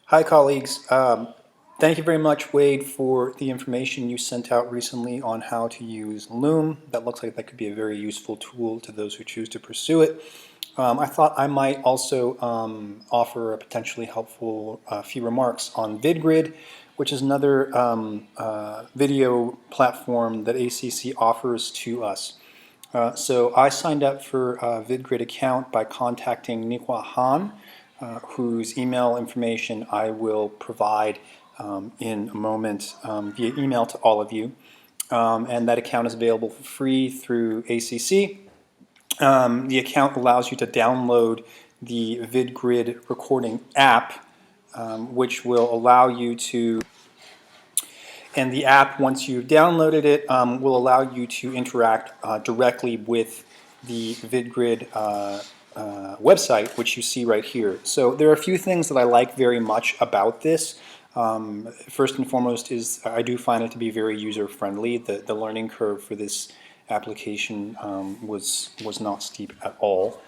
Hi, colleagues. Thank you very much, Wade, for the information you sent out recently on how to use Loom. That looks like that could be a very useful tool to those who choose to pursue it. I thought I might also offer a potentially helpful few remarks on VidGrid, which is another video platform that ACC offers to us. So I signed up for a VidGrid account by contacting Nikhwa Han, whose email information I will provide in a moment via email to all of you. And that account is available for free through ACC. The account allows you to download the VidGrid recording app, which will allow you to, and the app, once you've downloaded it, will allow you to interact directly with the VidGrid website, which you see right here. So there are a few things that I like very much about this. First and foremost is I do find it to be very user-friendly. The learning curve for this application was not steep at all.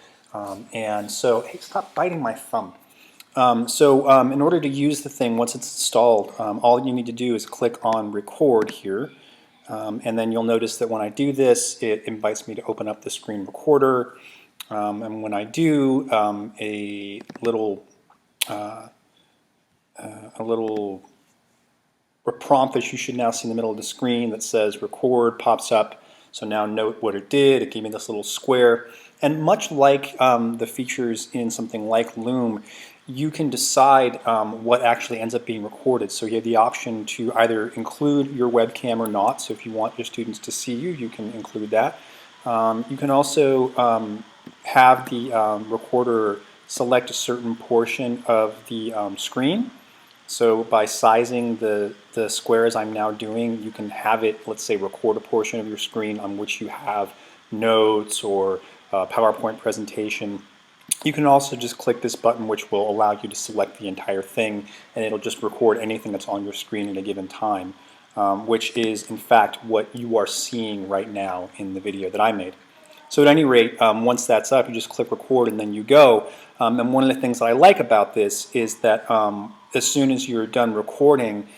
And so, hey, stop biting my thumb. In order to use the thing, once it's installed, all you need to do is click on record here. And then you'll notice that when I do this, it invites me to open up the screen recorder. And when I do, a little prompt that you should now see in the middle of the screen that says record pops up. So now note what it did. It gave me this little square. And much like the features in something like Loom, you can decide what actually ends up being recorded. So you have the option to either include your webcam or not. So if you want your students to see you, you can include that. You can also have the recorder select a certain portion of the screen. So by sizing the squares I'm now doing, you can have it, let's say, record a portion of your screen on which you have notes or PowerPoint presentation. You can also just click this button, which will allow you to select the entire thing, and it'll just record anything that's on your screen at a given time, which is in fact what you are seeing right now in the video that I made. So at any rate, once that's up, you just click record and then you go. And one of the things that I like about this is that as soon as you're done recording,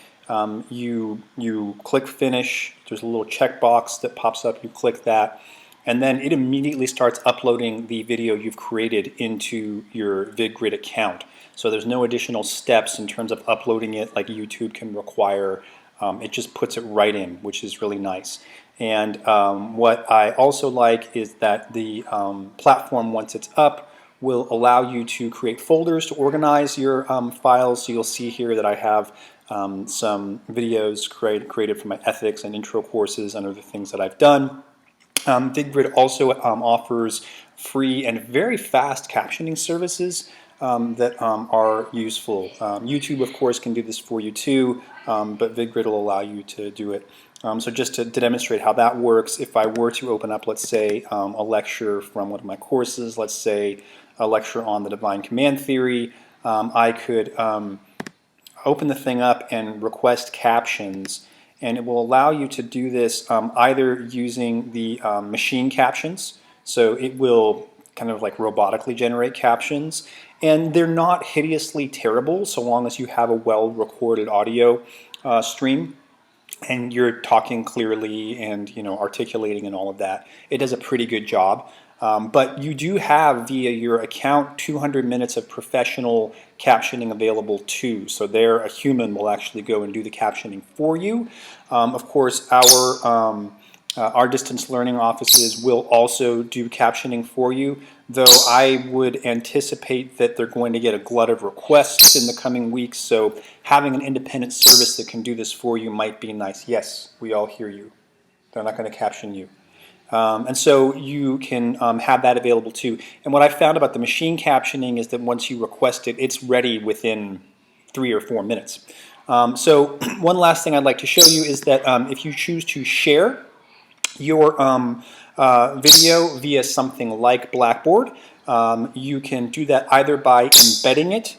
you click finish. There's a little checkbox that pops up. You click that, and then it immediately starts uploading the video you've created into your VidGrid account. So there's no additional steps in terms of uploading it like YouTube can require. It just puts it right in, which is really nice. And what I also like is that the platform, once it's up, will allow you to create folders to organize your files. So you'll see here that I have some videos created for my ethics and intro courses and other things that I've done. VidGrid also offers free and very fast captioning services that are useful. YouTube, of course, can do this for you too, but VidGrid will allow you to do it. So just to demonstrate how that works, if I were to open up, let's say, a lecture from one of my courses, let's say a lecture on the divine command theory, I could open the thing up and request captions. And it will allow you to do this either using the machine captions, so it will kind of like robotically generate captions, and they're not hideously terrible so long as you have a well-recorded audio stream and you're talking clearly and articulating and all of that. It does a pretty good job. But you do have, via your account, 200 minutes of professional captioning available too. So there, a human will actually go and do the captioning for you. Of course, our distance learning offices will also do captioning for you, though I would anticipate that they're going to get a glut of requests in the coming weeks. So having an independent service that can do this for you might be nice. Yes, we all hear you. They're not going to caption you. And so you can have that available too. And what I found about the machine captioning is that once you request it, it's ready within 3 or 4 minutes. So one last thing I'd like to show you is that if you choose to share your video via something like Blackboard, you can do that either by embedding it,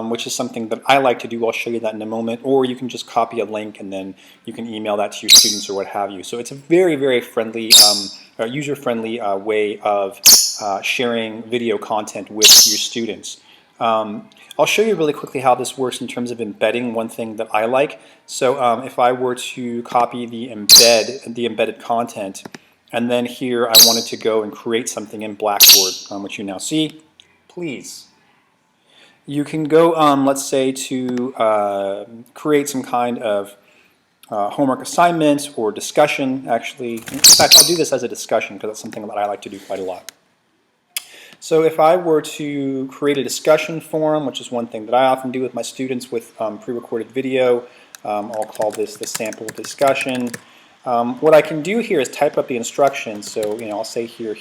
which is something that I like to do. I'll show you that in a moment. Or you can just copy a link and then you can email that to your students or what have you. So it's a very, very friendly, user-friendly way of sharing video content with your students. I'll show you really quickly how this works in terms of embedding, one thing that I like. So if I were to copy the embedded content, and then here I wanted to go and create something in Blackboard, which you now see, please. You can go, let's say, to create some kind of homework assignment or discussion, actually. In fact, I'll do this as a discussion because that's something that I like to do quite a lot. So if I were to create a discussion forum, which is one thing that I often do with my students with pre-recorded video, I'll call this the sample discussion. What I can do here is type up the instructions. So I'll say here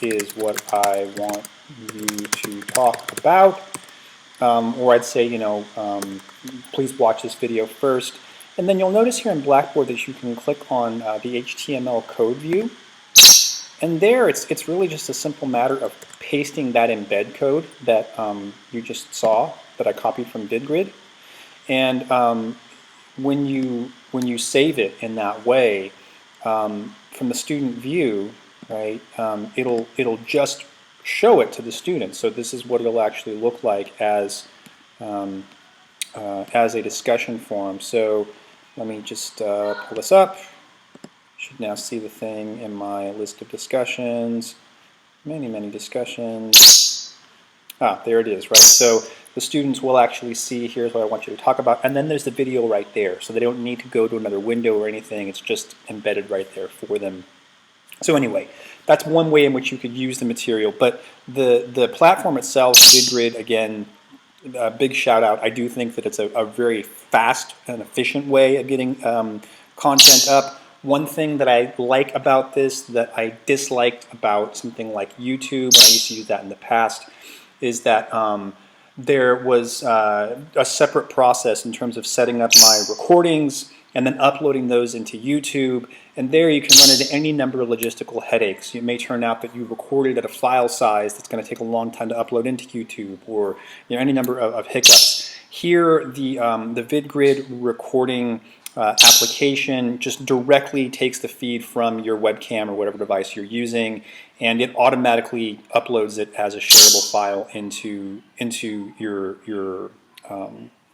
is what I want you to talk about. Or I'd say, please watch this video first. And then you'll notice here in Blackboard that you can click on the HTML code view. And there, it's really just a simple matter of pasting that embed code that you just saw, that I copied from VidGrid. And when you save it in that way, from the student view, right, it'll just show it to the student. So this is what it'll actually look like as a discussion forum. So let me just pull this up. Should now see the thing in my list of discussions. Many discussions. There it is, right? So the students will actually see, here's what I want you to talk about, and then there's the video right there. So they don't need to go to another window or anything. It's just embedded right there for them. So anyway, that's one way in which you could use the material. But the platform itself, VidGrid, again, a big shout out. I do think that it's a very fast and efficient way of getting content up. One thing that I like about this that I disliked about something like YouTube, and I used to use that in the past, is that there was a separate process in terms of setting up my recordings and then uploading those into YouTube. And there you can run into any number of logistical headaches. It may turn out that you recorded at a file size that's going to take a long time to upload into YouTube, or any number of hiccups. Here, the VidGrid recording application just directly takes the feed from your webcam or whatever device you're using, and it automatically uploads it as a shareable file into your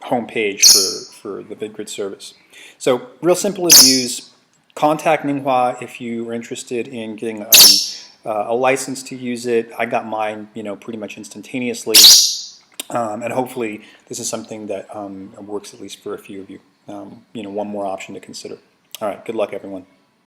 home page for the VidGrid service. So real simple to use. Contact Ninghua if you are interested in getting a license to use it. I got mine pretty much instantaneously, and hopefully this is something that works at least for a few of you. One more option to consider. All right, good luck everyone.